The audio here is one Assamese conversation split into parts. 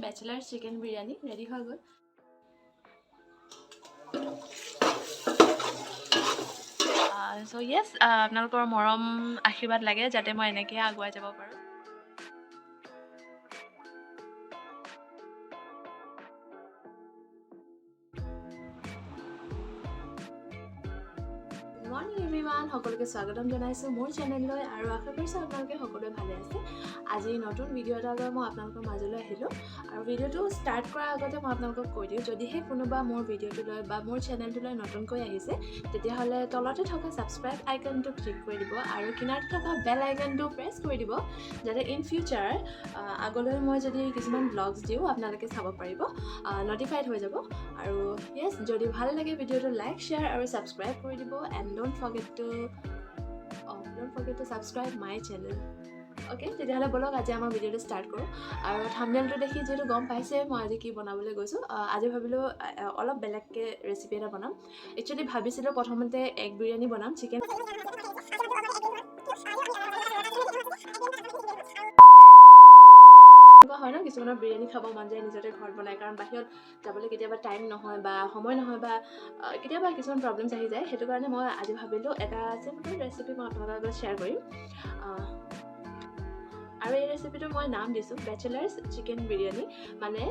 ব্যাচেলাৰ চিকেন বিৰিয়ানী ৰেডি হৈ গ'ল। চ' য়েছ, আপোনালোকৰ মৰম আশীৰ্বাদ লাগে যাতে মই এনেকৈ আগুৱাই যাব পাৰোঁ। মৰ্নিং এভৰিৱান, সকলোকে স্বাগতম জনাইছোঁ মোৰ চেনেললৈ আৰু আশা কৰিছোঁ আপোনালোকে সকলোৱে ভালে আছে। আজি নতুন ভিডিঅ' এটা লৈ মই আপোনালোকৰ মাজলৈ আহিলোঁ আৰু ভিডিঅ'টো ষ্টাৰ্ট কৰাৰ আগতে মই আপোনালোকক কৈ দিওঁ, যদিহে কোনোবা মোৰ ভিডিঅ'টোলৈ বা মোৰ চেনেলটোলৈ নতুনকৈ আহিছে তেতিয়াহ'লে তলতে থকা ছাবস্ক্ৰাইব আইকনটো ক্লিক কৰি দিব আৰু কিনাৰতে থকা বেল আইকনটো প্ৰেছ কৰি দিব, যাতে ইন ফিউচাৰ আগলৈ মই যদি কিছুমান ব্লগছ দিওঁ আপোনালোকে চাব পাৰিব, নটিফাইড হৈ যাব। আৰু য়েছ, যদি ভাল লাগে ভিডিঅ'টো লাইক, শ্বেয়াৰ আৰু ছাবস্ক্ৰাইব কৰি দিব and don't forget to subscribe my channel. Okay, তেতিয়াহ'লে ব'লক আজি আমাৰ ভিডিঅ'টো ষ্টাৰ্ট কৰোঁ। আৰু থাম্বনেইলটো দেখি যিহেতু গম পাইছে মই আজি কি বনাবলৈ গৈছোঁ। আজি ভাবিলোঁ অলপ বেলেগকৈ ৰেচিপি এটা বনাম। একচুৱেলি ভাবিছিলোঁ প্ৰথমতে এগ বিৰিয়ানী বনাম, চিকেন হয় ন, কিছুমানৰ বিৰিয়ানী খাব মন যায় নিজতে ঘৰত বনায়, কাৰণ বাহিৰত যাবলৈ কেতিয়াবা টাইম নহয় বা সময় নহয় বা কেতিয়াবা কিছুমান প্ৰব্লেমছ আহি যায়। সেইটো কাৰণে মই আজি ভাবিলোঁ এটা চিম্পল ৰেচিপি মই আপোনালোকৰ লগত শ্বেয়াৰ কৰিম। আৰু এই ৰেচিপিটো মই নাম দিছোঁ বেচেলাৰ্ছ চিকেন বিৰিয়ানী। মানে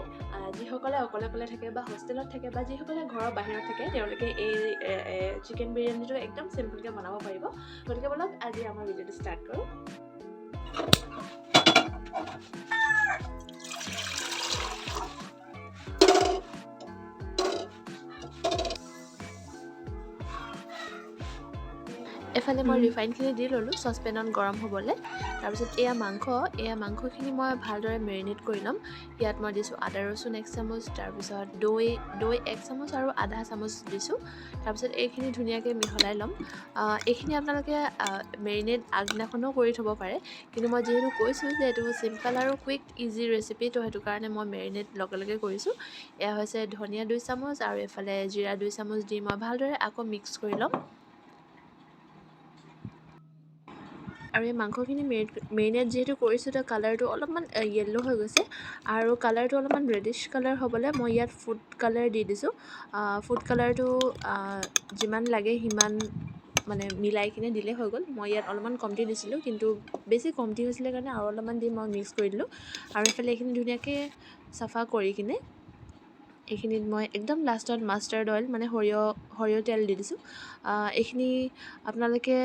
যিসকলে অকলে অকলে থাকে বা হোষ্টেলত থাকে বা যিসকলে ঘৰৰ বাহিৰত থাকে তেওঁলোকে এই চিকেন বিৰিয়ানীটো একদম চিম্পলকৈ বনাব পাৰিব। গতিকে বলক আজি আমাৰ ভিডিঅ'টো ষ্টাৰ্ট কৰোঁ। এফালে মই ৰিফাইনখিনি দি ল'লোঁ চচপেনত গৰম হ'বলৈ। তাৰপিছত এয়া মাংসখিনি মই ভালদৰে মেৰিনেট কৰি ল'ম। ইয়াত মই দিছোঁ আদা ৰচুন 1 চামুচ, তাৰপিছত দৈ 1 চামুচ আৰু আধা চামুচ দিছোঁ। তাৰপিছত এইখিনি ধুনীয়াকৈ মিহলাই ল'ম। এইখিনি আপোনালোকে মেৰিনেট আগদিনাখনো কৰি থ'ব পাৰে, কিন্তু মই যিহেতু কৈছোঁ যে এইটো চিম্পল আৰু কুইক ইজি ৰেচিপি, তো সেইটো কাৰণে মই মেৰিনেট লগে লগে কৰিছোঁ। এয়া হৈছে ধনিয়া 2 চামুচ আৰু এইফালে জিৰা 2 চামুচ দি মই ভালদৰে আকৌ মিক্স কৰি ল'ম। আৰু এই মাংসখিনি মেৰিনেট যিহেতু কৰিছোঁ, তো কালাৰটো অলপমান য়েল্ল' হৈ গৈছে আৰু কালাৰটো অলপমান ৰেডিছ কালাৰ হ'বলৈ মই ইয়াত ফুড কালাৰ দি দিছোঁ। ফুড কালাৰটো যিমান লাগে সিমান মানে মিলাই কিনে দিলেই হৈ গ'ল। মই ইয়াত অলপমান কমটি দিছিলোঁ, কিন্তু বেছি কমটি হৈছিলে কাৰণে আৰু অলপমান দি মই মিক্স কৰি দিলোঁ। আৰু এইফালে এইখিনি ধুনীয়াকৈ চাফা কৰি কিনে এইখিনিত মই একদম লাষ্টত মাষ্টাৰ্ড অইল মানে সৰিয়হ তেল দি দিছোঁ। এইখিনি আপোনালোকে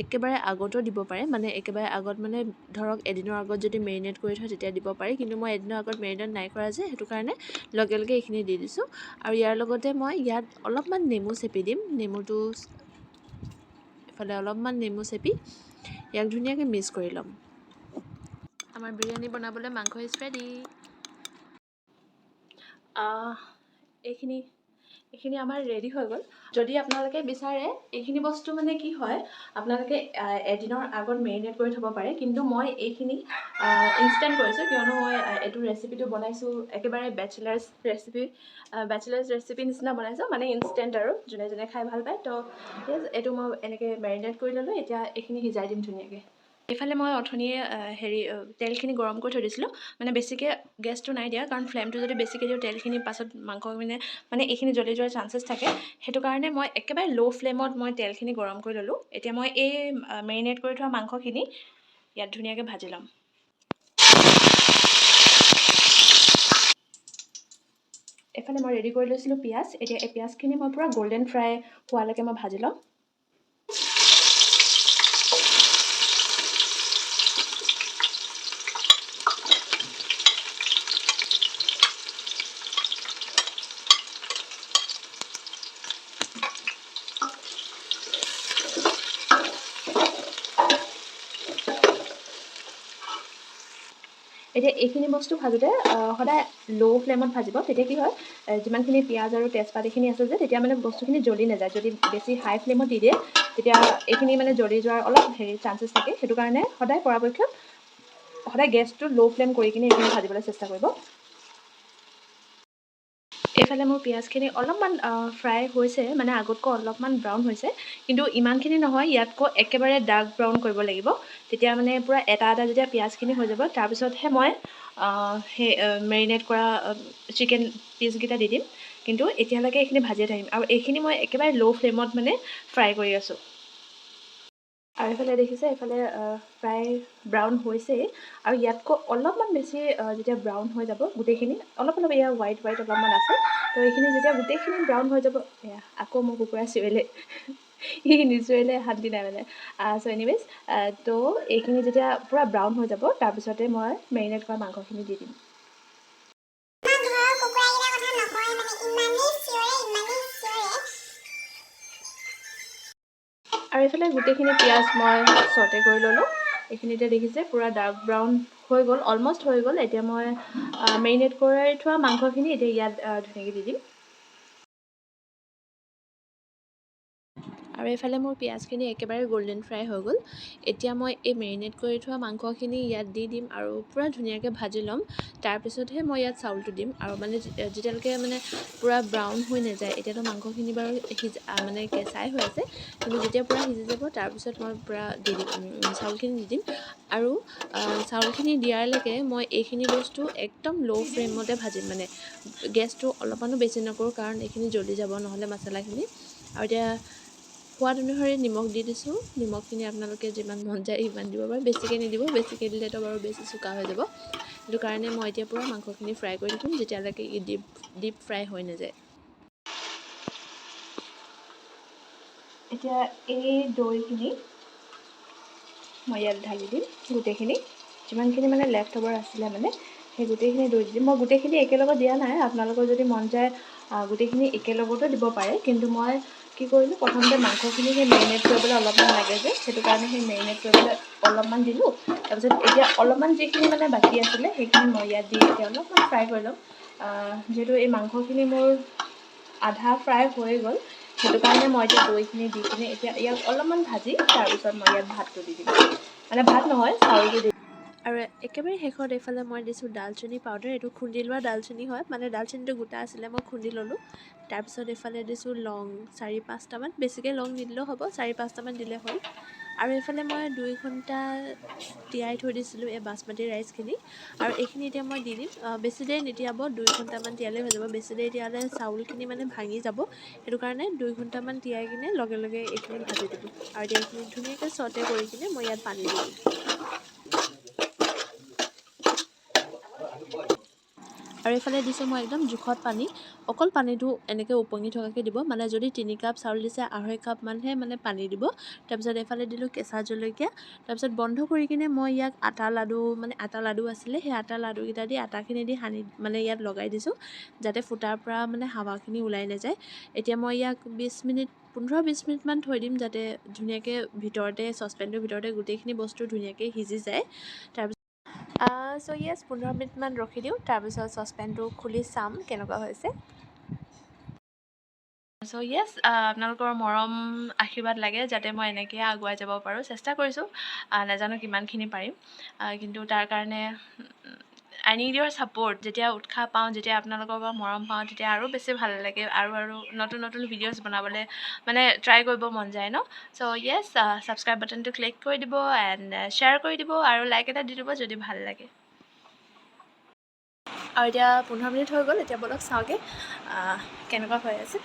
একেবাৰে আগতো দিব পাৰে, মানে একেবাৰে আগত মানে ধৰক এদিনৰ আগত যদি মেৰিনেট কৰি থয় তেতিয়া দিব পাৰি, কিন্তু মই এদিনৰ আগত মেৰিনেট নাই কৰা যে সেইটো কাৰণে লগে লগে এইখিনি দি দিছোঁ। আৰু ইয়াৰ লগতে মই ইয়াত অলপমান নেমু চেপি দিম। নেমুটো এফালে অলপমান নেমু চেপি ইয়াক ধুনীয়াকৈ মিক্স কৰি ল'ম। আমাৰ বিৰিয়ানী বনাবলৈ মাংস ইজ ৰেডি। এইখিনি আমাৰ ৰেডি হৈ গ'ল। যদি আপোনালোকে বিচাৰে এইখিনি বস্তু মানে কি হয়, আপোনালোকে এদিনৰ আগত মেৰিনেট কৰি থ'ব পাৰে, কিন্তু মই এইখিনি ইনষ্টেণ্ট কৰিছোঁ, কিয়নো মই এইটো ৰেচিপিটো বনাইছোঁ একেবাৰে বেচেলাৰ্ছ ৰেচিপি নিচিনা বনাইছোঁ, মানে ইনষ্টেণ্ট আৰু যোনে যোনে খাই ভাল পায়। তো এইটো মই এনেকৈ মেৰিনেট কৰি ল'লোঁ। এতিয়া এইখিনি সিজাই দিম ধুনীয়াকৈ। এইফালে মই অথনিয়ে তেলখিনি গৰম কৰি থৈ দিছিলোঁ, মানে বেছিকৈ গেছটো নাই দিয়া, কাৰণ ফ্লেমটো যদি বেছিকৈ দিওঁ তেলখিনি পাছত মাংস মানে এইখিনি জ্বলি যোৱাৰ চান্সেছ থাকে। সেইটো কাৰণে মই একেবাৰে ল' ফ্লেমত মই তেলখিনি গৰম কৰি ল'লোঁ। এতিয়া মই এই মেৰিনেট কৰি থোৱা মাংসখিনি ইয়াত ধুনীয়াকৈ ভাজি ল'ম। এইফালে মই ৰেডি কৰি লৈছিলোঁ পিঁয়াজ। এতিয়া এই পিঁয়াজখিনি মই পূৰা গল্ডেন ফ্ৰাই হোৱালৈকে মই ভাজি ল'ম। এতিয়া এইখিনি বস্তু ভাজোঁতে সদায় ল' ফ্লেমত ভাজিব। তেতিয়া কি হয়, যিমানখিনি পিঁয়াজ আৰু তেজপাত এইখিনি আছে যে, তেতিয়া মানে বস্তুখিনি জ্বলি নাযায়। যদি বেছি হাই ফ্লেমত দি দিয়ে তেতিয়া এইখিনি মানে জ্বলি যোৱাৰ অলপ চান্সেছ থাকে। সেইটো কাৰণে সদায় পৰাপক্ষত গেছটো ল' ফ্লেম কৰি কিনে এইখিনি ভাজিবলৈ চেষ্টা কৰিব। এইফালে মোৰ পিঁয়াজখিনি অলপমান ফ্ৰাই হৈছে, মানে আগতকৈ অলপমান ব্ৰাউন হৈছে, কিন্তু ইমানখিনি নহয়, ইয়াতকৈ একেবাৰে ডাৰ্ক ব্ৰাউন কৰিব লাগিব। তেতিয়া মানে পূৰা এটা এটা যেতিয়া পিঁয়াজখিনি হৈ যাব, তাৰপিছতহে মই সেই মেৰিনেট কৰা চিকেন পিচকেইটা দি দিম। কিন্তু এতিয়ালৈকে এইখিনি ভাজিয়ে থাকিম, আৰু এইখিনি মই একেবাৰে ল' ফ্লেমত মানে ফ্ৰাই কৰি আছোঁ। আৰু এইফালে দেখিছে, এইফালে প্ৰায় ব্ৰাউন হৈছেই, আৰু ইয়াতকৈ অলপমান বেছি যেতিয়া ব্ৰাউন হৈ যাব গোটেইখিনি, অলপ অলপ এয়া হোৱাইট হোৱাইট অলপমান আছে, তো এইখিনি যেতিয়া গোটেইখিনি ব্ৰাউন হৈ যাব, এয়া আকৌ মোৰ কুকুৰা চিঞৰিলে সি নিচিঞৰিলে শান্তি নাই মানে। চ' এনিৱেজ, তো এইখিনি যেতিয়া পূৰা ব্ৰাউন হৈ যাব, তাৰপিছতে মই মেৰিনেট কৰা মাংসখিনি দি দিম। আৰু এইফালে গোটেইখিনি পিঁয়াজ মই চৰ্টে কৰি ল'লোঁ। এইখিনিতে দেখিছে পূৰা ডাৰ্ক ব্ৰাউন হৈ গ'ল, অলমষ্ট হৈ গ'ল। এতিয়া মই মেৰিনেট কৰি থোৱা মাংসখিনি এতিয়া ইয়াত ধুনীয়াকৈ দি দিম। আৰু এইফালে মোৰ পিঁয়াজখিনি একেবাৰে গল্ডেন ফ্ৰাই হৈ গ'ল। এতিয়া মই এই মেৰিনেট কৰি থোৱা মাংসখিনি ইয়াত দি দিম আৰু পূৰা ধুনীয়াকৈ ভাজি ল'ম। তাৰপিছতহে মই ইয়াত চাউলটো দিম, আৰু মানে যেতিয়ালৈকে মানে পূৰা ব্ৰাউন হৈ নাযায়, এতিয়াতো মাংসখিনি বাৰু মানে কেঁচাই হৈ আছে, কিন্তু যেতিয়া পূৰা সিজি যাব, তাৰপিছত মই পূৰা দি দিম, চাউলখিনি দি দিম। আৰু চাউলখিনি দিয়াৰলৈকে মই এইখিনি বস্তু একদম ল' ফ্লেমতে ভাজিম, মানে গেছটো অলপমানো বেছি নকৰোঁ, কাৰণ এইখিনি জ্বলি যাব নহ'লে মছলাখিনি। আৰু এতিয়া সোৱাদ অনুসৰি নিমখ দি দিছোঁ। নিমখখিনি আপোনালোকে যিমান মন যায় সিমান দিব পাৰে, বেছিকৈ নিদিব, বেছিকৈ দিলেতো বাৰু বেছি চোকা হৈ যাব। সেইটো কাৰণে মই এতিয়া পূৰা মাংসখিনি ফ্ৰাই কৰি থাকিম, যেতিয়ালৈকে ই ডিপ ফ্ৰাই হৈ নাযায়। এতিয়া এই দৈখিনি মই ইয়াত ঢালি দিম, গোটেইখিনি যিমানখিনি মানে লেফ্ট অভাৰ আছিলে, মানে সেই গোটেইখিনি দৈ দিম। মই গোটেইখিনি একেলগত দিয়া নাই, আপোনালোকৰ যদি মন যায় গোটেইখিনি একেলগতো দিব পাৰে, কিন্তু মই কি কৰিলোঁ, প্ৰথমতে মাংসখিনি সেই মেৰিনেট কৰিবলৈ অলপমান লাগে যে, সেইটো কাৰণে সেই মেৰিনেট কৰিবলৈ অলপমান দিলোঁ। তাৰপিছত এতিয়া অলপমান যিখিনি মানে বাকী আছিলে, সেইখিনি মই ইয়াত দি এতিয়া অলপমান ফ্ৰাই কৰি ল'ম। যিহেতু এই মাংসখিনি মোৰ আধা ফ্ৰাই হৈ গ'ল, সেইটো কাৰণে মই এতিয়া দৈখিনি দি কিনে এতিয়া ইয়াক অলপমান ভাজি, তাৰপিছত মই ইয়াত ভাতটো দি দিম, মানে ভাত নহয়, চাউলটো দি দিম। আৰু একেবাৰে শেষত এইফালে মই দিছোঁ ডালচেনি পাউডাৰ। এইটো খুন্দি লোৱা ডালচেনি হয়, মানে ডালচেনিটো গোটা আছিলে, মই খুন্দি ল'লোঁ। তাৰপিছত এইফালে দিছোঁ লং 4-5টামান, বেছিকৈ লং নিদিলেও হ'ব, 4-5টামান দিলে হ'ল। আৰু এইফালে মই 2 ঘণ্টা তিয়াই থৈ দিছিলোঁ এই বাচমতি ৰাইচখিনি, আৰু এইখিনি এতিয়া মই দি দিম। বেছি দেৰি নিতিয়াব, 2 ঘণ্টামান তিয়ালে হৈ যাব। বেছি দেৰি তিয়ালে চাউলখিনি মানে ভাঙি যাব, সেইটো কাৰণে 2 ঘণ্টামান তিয়াই কিনে লগে লগে এইখিনি ভাজি দিব। আৰু এতিয়া এইখিনি ধুনীয়াকৈ চৰ্টে কৰি কিনে মই ইয়াত পানী দি দিম। আৰু এইফালে দিছোঁ মই একদম জোখত পানী, অকল পানীটো এনেকৈ উপঙি থকাকৈ দিব, মানে যদি 3 কাপ চাউল দিছে 2.5 কাপমানহে মানে পানী দিব। তাৰপিছত এইফালে দিলোঁ কেঁচা জলকীয়া, তাৰপিছত বন্ধ কৰি কিনে মই ইয়াক আটা লাডু আছিলে, সেই আটা লাডুকেইটা দি আটাখিনি দি সানি মানে ইয়াত লগাই দিছোঁ, যাতে ফুটাৰ পৰা মানে হাৱাখিনি ওলাই নাযায়। এতিয়া মই ইয়াক 15-20 মিনিটমান থৈ দিম, যাতে ধুনীয়াকৈ চচপেনটোৰ ভিতৰতে গোটেইখিনি বস্তু ধুনীয়াকৈ সিজি যায়। তাৰপিছত চ' য়েছ, 15 মিনিটমান ৰখি দিওঁ, তাৰপিছত চচপেনটো খুলি চাম কেনেকুৱা হৈছে। চ' য়েছ, আপোনালোকৰ মৰম আশীৰ্বাদ লাগে, যাতে মই এনেকৈ আগুৱাই যাব পাৰোঁ। চেষ্টা কৰিছোঁ, নাজানো কিমানখিনি পাৰিম, কিন্তু তাৰ কাৰণে আই নিড ইয়ৰ ছাপোৰ্ট। যেতিয়া উৎসাহ পাওঁ, যেতিয়া আপোনালোকৰ পৰা মৰম পাওঁ, তেতিয়া আৰু বেছি ভাল লাগে, আৰু নতুন নতুন ভিডিঅ'জ বনাবলৈ মানে ট্ৰাই কৰিব মন যায় ন। চ' য়েছ, ছাবস্ক্ৰাইব বাটনটো ক্লিক কৰি দিব, এণ্ড শ্বেয়াৰ কৰি দিব, আৰু লাইক এটা দি দিব যদি ভাল লাগে। আৰু এতিয়া 15 মিনিট হৈ গ'ল, এতিয়া বলক চাওঁগৈ কেনেকুৱা হৈ আছে।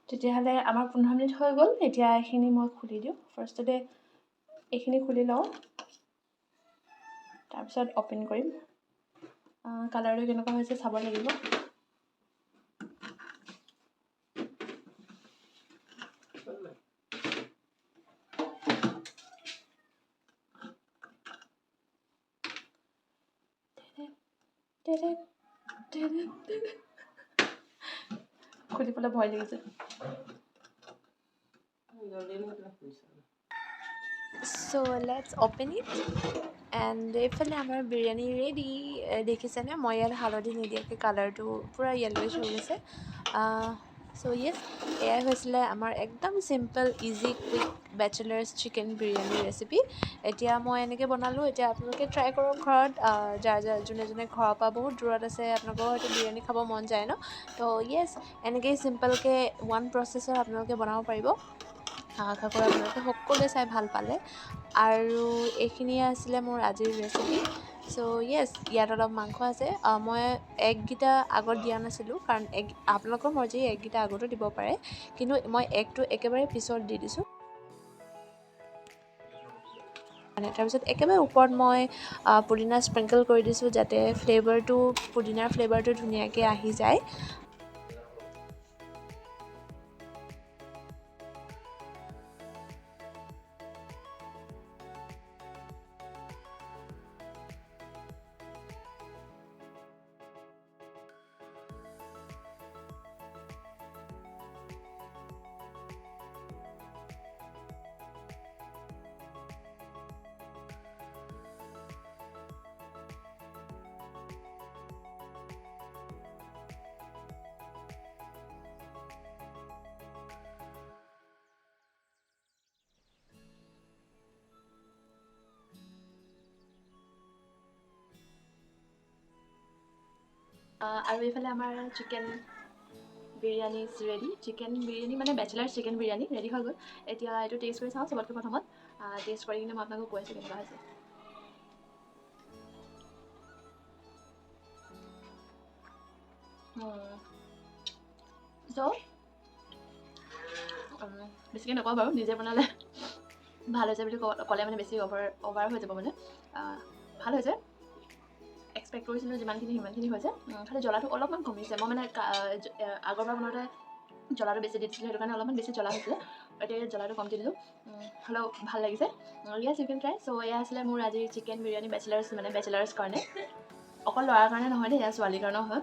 তেতিয়াহ'লে আমাৰ 15 মিনিট হৈ গ'ল। এতিয়া এইখিনি মই খুলি দিওঁ। ফাৰ্ষ্টতে এইখিনি খুলি লওঁ, তাৰপিছত অ'পেন কৰিম। কালাৰটো কেনেকুৱা হৈছে চাব লাগিব। খুলিবলৈ ভয় লাগিছে। চ' লেটছ অ'পেন ইট, এণ্ড এইফালে আমাৰ বিৰিয়ানী ৰেডি। দেখিছেনে, মই ইয়াত হালধি নিদিয়াকৈ কালাৰটো পূৰা য়েল্ল'ইছ হৈ গৈছে। সো ইয়েছ, এয়াই হৈছিলে আমাৰ একদম simple easy quick bachelors chicken biryani recipe. এতিয়া মই এনেকৈ বনালোঁ, এতিয়া আপোনালোকে ট্ৰাই কৰক ঘৰত। যোনে যোনে ঘৰৰ পৰা বহুত দূৰত আছে, আপোনালোকৰ হয়তো বিৰিয়ানী খাব মন যায় ন। তো ইয়েছ, এনেকৈয়ে চিম্পলকৈ ওৱান প্ৰচেছত আপোনালোকে বনাব পাৰিব। আশা কৰোঁ আপোনালোকে সকলোৱে চাই ভাল পালে। আৰু এইখিনিয়ে আছিলে মোৰ আজিৰ ৰেচিপি। চ' য়েছ, ইয়াত অলপ মাংস আছে। মই এগকেইটা আগত দিয়া নাছিলোঁ, কাৰণ আপোনালোকৰ মৰ্জি, এগকেইটা আগতো দিব পাৰে, কিন্তু মই এগটো একেবাৰে পিছত দি দিছোঁ। তাৰপিছত একেবাৰে ওপৰত মই পুদিনা স্প্ৰিংকল কৰি দিছোঁ, যাতে পুদিনাৰ ফ্লেভাৰটো ধুনীয়াকৈ আহি যায়। আৰু এইফালে আমাৰ chicken biryani ready. Chicken biryani মানে বেচেলাৰ চিকেন বিৰিয়ানী ৰেডি হৈ গ'ল। এতিয়া এইটো টেষ্ট কৰি চাওঁ চবতকৈ প্ৰথমত। টেষ্ট কৰি কিনে মই আপোনালোকক কৈ আছোঁ কেনেকুৱা হৈছে। চ' বেছিকৈ নকওঁ বাৰু, নিজে বনালে ভাল হৈছে বুলি ক'লে মানে বেছি অভাৰ হৈ যাব মানে। ভাল হৈছে, এক্সপেক্ট কৰিছিলোঁ যিমানখিনি সিমানখিনি হৈছে। খালি জ্বলাটো অলপমান কমিছে। মই মানে আগৰবাৰ বনাওঁতে জ্বলাটো বেছি দি দিছিলোঁ, সেইটো কাৰণে অলপমান বেছি জ্বলা হৈছিলে। এতিয়া জ্বলাটো কমকৈ দিলোঁ, হ'লেও ভাল লাগিছে। ইয়াৰ চিকেন ফ্ৰাই। চ' এয়া আছিলে মোৰ আজিৰ চিকেন বিৰিয়ানী বেচেলাৰ্ছ কাৰণে। অকল ল'ৰাৰ কাৰণে নহয় দেই, এয়া ছোৱালীৰ কাৰণেও হয়।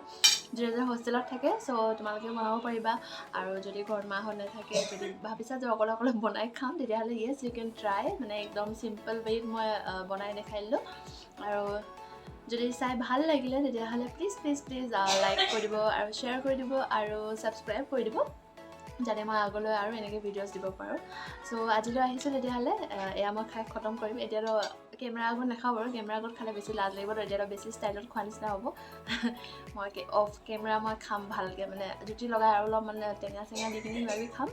যোনে হোষ্টেলত থাকে, চ' তোমালোকেও বনাব পাৰিবা। আৰু যদি ঘৰত মাহঁত নাথাকে, যদি ভাবিছা যে অকলে অকলে বনাই খাম, তেতিয়াহ'লে য়েছ ইউ কেন ট্ৰাই। মানে একদম চিম্পল ৱেত মই বনাই দেখাই দিলোঁ। আৰু যদি চাই ভাল লাগিলে তেতিয়াহ'লে প্লিজ লাইক কৰি দিব আৰু শ্বেয়াৰ কৰি দিব আৰু ছাবস্ক্ৰাইব কৰি দিব, যাতে মই আগলৈ আৰু এনেকৈ ভিডিঅ'জ দিব পাৰোঁ। চ' আজিলৈ আহিছোঁ তেতিয়াহ'লে। এয়া মই খাই খতম কৰিম। এতিয়াতো কেমেৰা আগত নাখাওঁ বাৰু, কেমেৰা আগত খালে বেছি লাজ লাগিব, এতিয়াতো বেছি ষ্টাইলত খোৱা নিচিনা হ'ব। মই অফ কেমেৰা মই খাম ভালকৈ, মানে জুতি লগাই আৰু অলপ মানে টেঙা চেঙা দি কিনি কিবাকিবি খাম।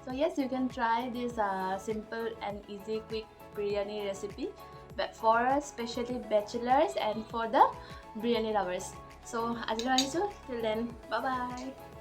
So' yes, you can try this simple and easy quick biryani recipe for especially bachelors and for the biryani lovers. So আজিলৈ আহিছোঁ, till then bye bye.